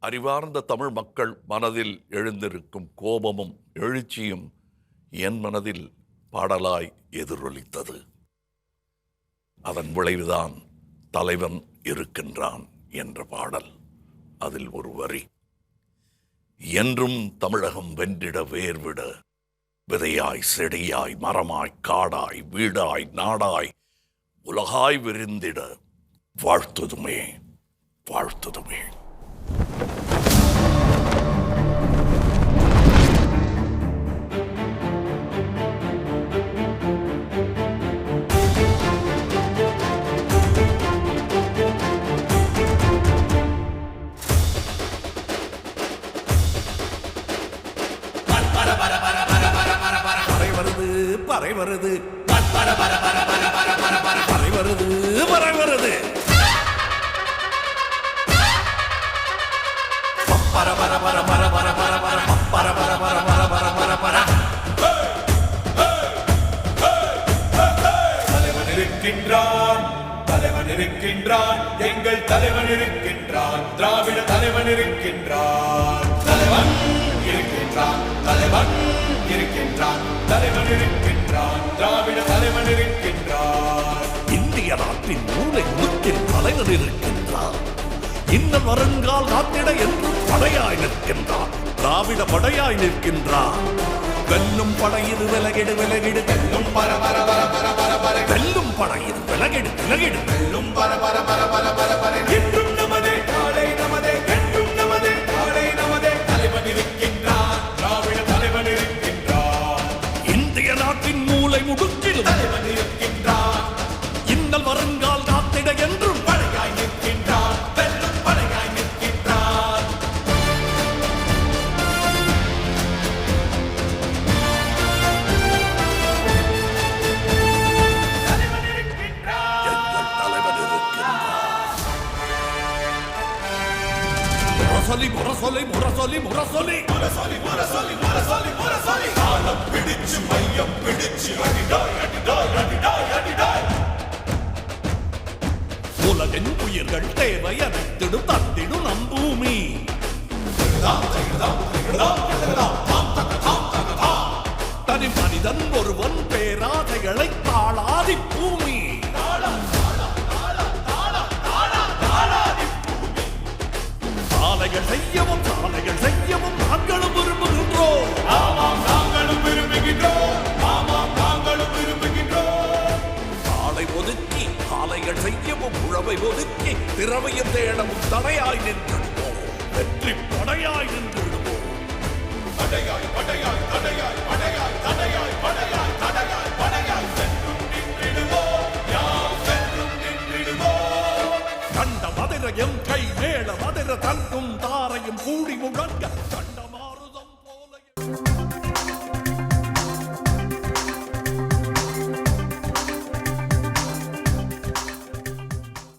அறிவார்ந்த தமிழ் மக்கள் மனதில் எழுந்திருக்கும் கோபமும் எழுச்சியும் என் மனதில் பாடலாய் எதிரொலித்தது. அதன் விளைவுதான் தலைவன் இருக்கின்றான் என்ற பாடல். அதில் ஒரு வரி, என்றும் தமிழகம் வென்றிட வேர்விட, விதையாய் செடியாய் மரமாய் காடாய் வீடாய் நாடாய் உலகாய் விரிந்திட, வாழ்த்துதுமே வாழ்த்துதுமே. பறை வருது பறை வருது பறை வருது பர பர பர பர பர பர பர பர பர பர பர பர பர பர. தலைவன் இருக்கின்றான், தலைவன் இருக்கின்றான், எங்கள் தலைவன் இருக்கின்றான், திராவிட தலைவன் இருக்கின்றான், தலைவன் இருக்கின்றான், தலைவன் இருக்கின்றான், தலைவன் இருக்கின்றான், திராவிட தலைவன் இருக்கின்றான். இந்திய நாட்டின் மூளை முக்கில் தலைவன் இருக்கின்றான். இன்னும் வருங்கால் காத்திட என்றும் படையாய் நிற்கின்றான், திராவிட படையாய் நிற்கின்றான். வெல்லும் படையிரு விலகிடு விலகிடு, வெல்லும் பர பர பர பர பர பர, வெல்லும் படையிரு விலகிடு விலகிடு, வெல்லும் பர பர பர பர பர பர. என்றும் நமதே நாளை நமதே, என்றும் நமதே நாளை நமதே, தலைவன் இருக்கின்றான், திராவிட தலைவன் இருக்கின்றான். இந்திய நாட்டின் மூளை முடுக்கில் தலைவன் இருக்கின்றான். இன்னல் வருங்கால் காத்திட என்றும் படையாய் நிற்கின்றான், வெல்லும் படையாய் நிற்கின்றான். தலைவன் இருக்கின்றான், எங்கள் தலைவன் இருக்கின்றான். முரசொலி முரசொலி முரசொலி முரசொலி முரசொலி முரசொலி முரசொலி முரசொலி. காலம் பிடிச்சு மையம் பிடிச்சு அடிடாய் அடிடாய் அடிடாய் அடிடாய். உலகின் உயிர்கள் தேவை அனைத்திடும் தந்திடும் நம் பூமி. தனி மனிதன் ஒருவன் பேராதைகளை தாளாதி பூமி. சாலைகள் செய்யவும் சாலைகள் செய்யவும் நாங்களும் விரும்புகின்றோம். ஆமாம் நாங்களும் விரும்புகின்றோம், ஆமாம் நாங்களும் விரும்புகின்றோம். சாலை ஒதுக்கி சாலைகள் செய்யவும் உழவை ஒதுக்கி திறமையை தேடவும் தடையாய் நின்றுடுவோம், வெற்றி படையாய் நின்றுடுவோம். தடையாய் படையாய் தடையாய் படையாய் தடையாய் படையாய் தடையாய் படையாய் சென்றும் நின்றிடுவோம், யாம் சென்றும் நின்றிடுவோம். கண்ட மதுரையும் கை மேல மதுர தங்கும் தாரையும் கூடி முழங்க கண்ட